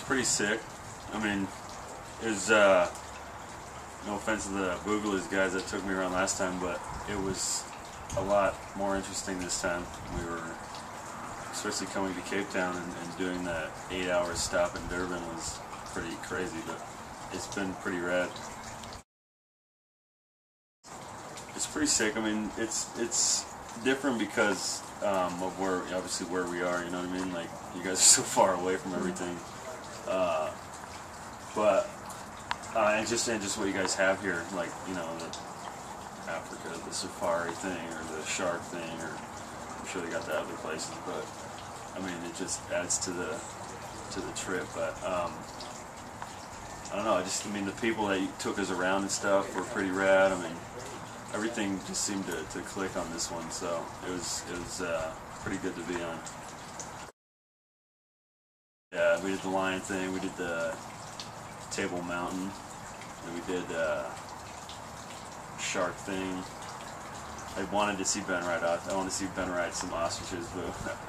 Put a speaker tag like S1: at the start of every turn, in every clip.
S1: pretty sick. I mean, it was, no offense to the Boogaloo's guys that took me around last time, but it was a lot more interesting this time. We were, especially coming to Cape Town and doing that 8-hour stop in Durban was pretty crazy, but it's been pretty rad. It's pretty sick. I mean, it's different because of where, obviously where we are, you know what I mean? Like, you guys are so far away from everything. And just what you guys have here, like, you know, the Africa, the safari thing, or the shark thing, or I'm sure they got that other places, but I mean, it just adds to the trip. But I don't know. I mean, the people that took us around and stuff were pretty rad. I mean, everything just seemed to click on this one, so it was pretty good to be on. Yeah, we did the lion thing, we did the Table Mountain, and we did shark thing. I wanted to see Ben ride off. I want to see Ben ride some ostriches, but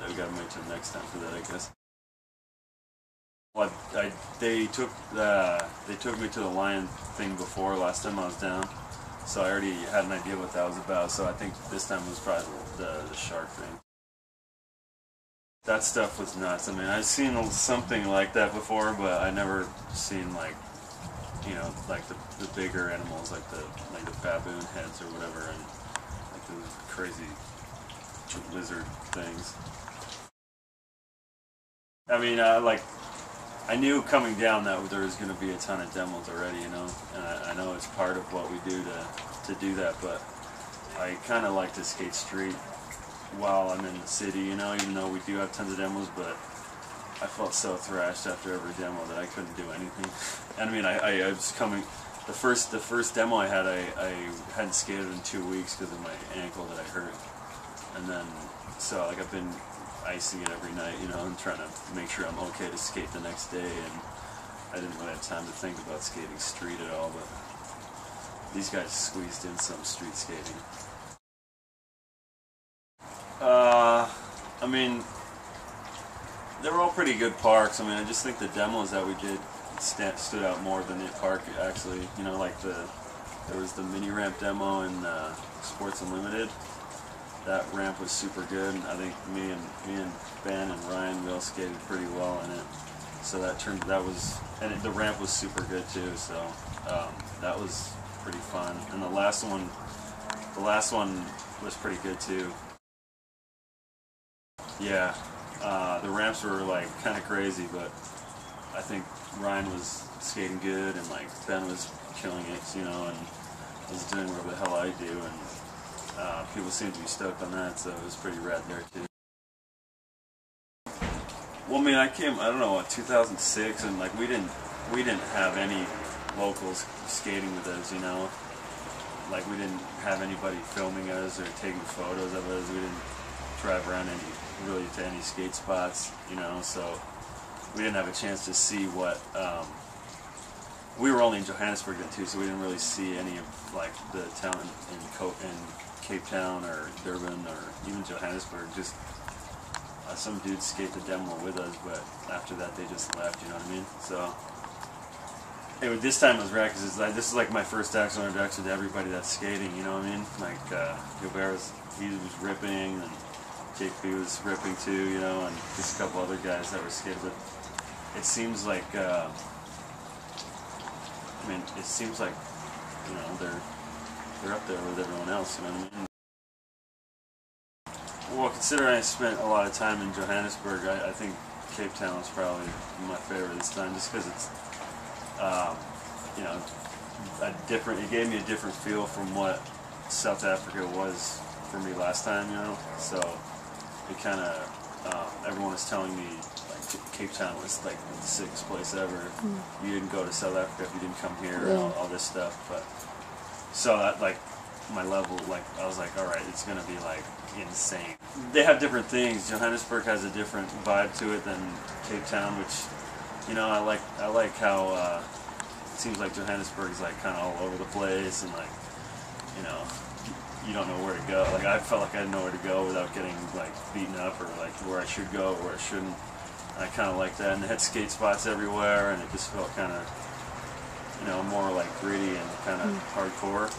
S1: we got to wait till next time for that, I guess. Well, they took me to the lion thing before last time I was down, so I already had an idea what that was about. So I think this time was probably the shark thing. That stuff was nuts. I mean, I've seen something like that before, but I never seen, like, you know, like the bigger animals, like the baboon heads or whatever, and like those crazy lizard things. I mean, I knew coming down that there was going to be a ton of demos already, you know, and I know it's part of what we do to do that, but I kind of like to skate street while I'm in the city, you know, even though we do have tons of demos, but I felt so thrashed after every demo that I couldn't do anything. And I mean, I was coming, the first demo I had, I hadn't skated in 2 weeks because of my ankle that I hurt. And then, so like I've been icing it every night, you know, and trying to make sure I'm okay to skate the next day, and I didn't really have time to think about skating street at all, but these guys squeezed in some street skating. I mean, they were all pretty good parks. I mean, I just think the demos that we did stood out more than the park, actually. You know, like there was the mini ramp demo in Sports Unlimited. That ramp was super good, and I think me and Ben and Ryan, we all skated pretty well in it. So and the ramp was super good too. So that was pretty fun. And the last one was pretty good too. Yeah, the ramps were like kind of crazy, but I think Ryan was skating good, and like Ben was killing it, you know, and was doing whatever the hell I do, and people seemed to be stoked on that, so it was pretty rad there too. Well, I mean, I don't know, 2006, and like we didn't have any locals skating with us, you know. Like we didn't have anybody filming us or taking photos of us. We didn't drive around to any skate spots, you know, so we didn't have a chance to see what, we were only in Johannesburg then too, so we didn't really see any of like the talent in Cape Town or Durban or even Johannesburg. Just some dudes skate the demo with us, but after that they just left, you know what I mean? So anyway, this time it was rad because this is like my first actual introduction to everybody that's skating, you know what I mean? Like Gilbert he was ripping, and JP was ripping too, you know, and just a couple other guys that were skating. But it seems like, I mean, it seems like, you know, they're up there with everyone else, you know what I mean? Well, considering I spent a lot of time in Johannesburg, I think Cape Town was probably my favorite this time, just because it's, you know, it gave me a different feel from what South Africa was for me last time, you know, so it kind of, everyone was telling me, like, Cape Town was, like, the sickest place ever. You didn't go to South Africa if you didn't come here, and all this stuff, but, so that, like, my level, like, I was like, alright, it's gonna be, like, insane. They have different things. Johannesburg has a different vibe to it than Cape Town, which, you know, I like how, it seems like Johannesburg is, like, kind of all over the place, and, like, you know, you don't know where to go. Like, I felt like I didn't know where to go without getting, like, beaten up, or, like, where I should go or where I shouldn't. I kind of like that, and they had skate spots everywhere, and it just felt kind of, you know, more like gritty and kind of hardcore.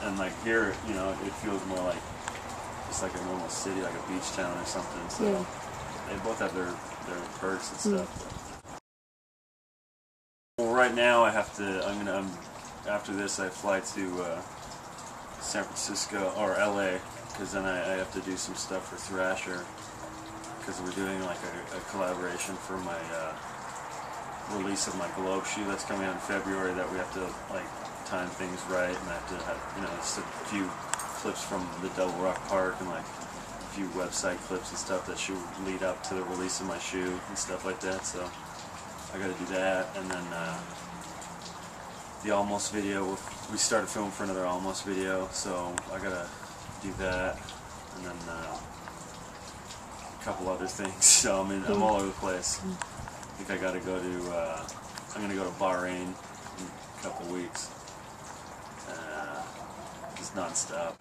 S1: And like here, you know, it feels more like just like a normal city, like a beach town or something. So they both have their perks and stuff. Well, right now I have to. After this, I fly to San Francisco or LA, because then I have to do some stuff for Thrasher, because we're doing like a collaboration for my release of my Globe shoe that's coming out in February, that we have to like time things right, and I have to have, you know, just a few clips from the Double Rock Park and like a few website clips and stuff that should lead up to the release of my shoe and stuff like that. So I got to do that, and then the Almost video, we started filming for another Almost video, so I got to do that, and then a couple other things. So I mean, I'm all over the place. I think I got to go to. I'm gonna go to Bahrain in a couple weeks. Just non-stop.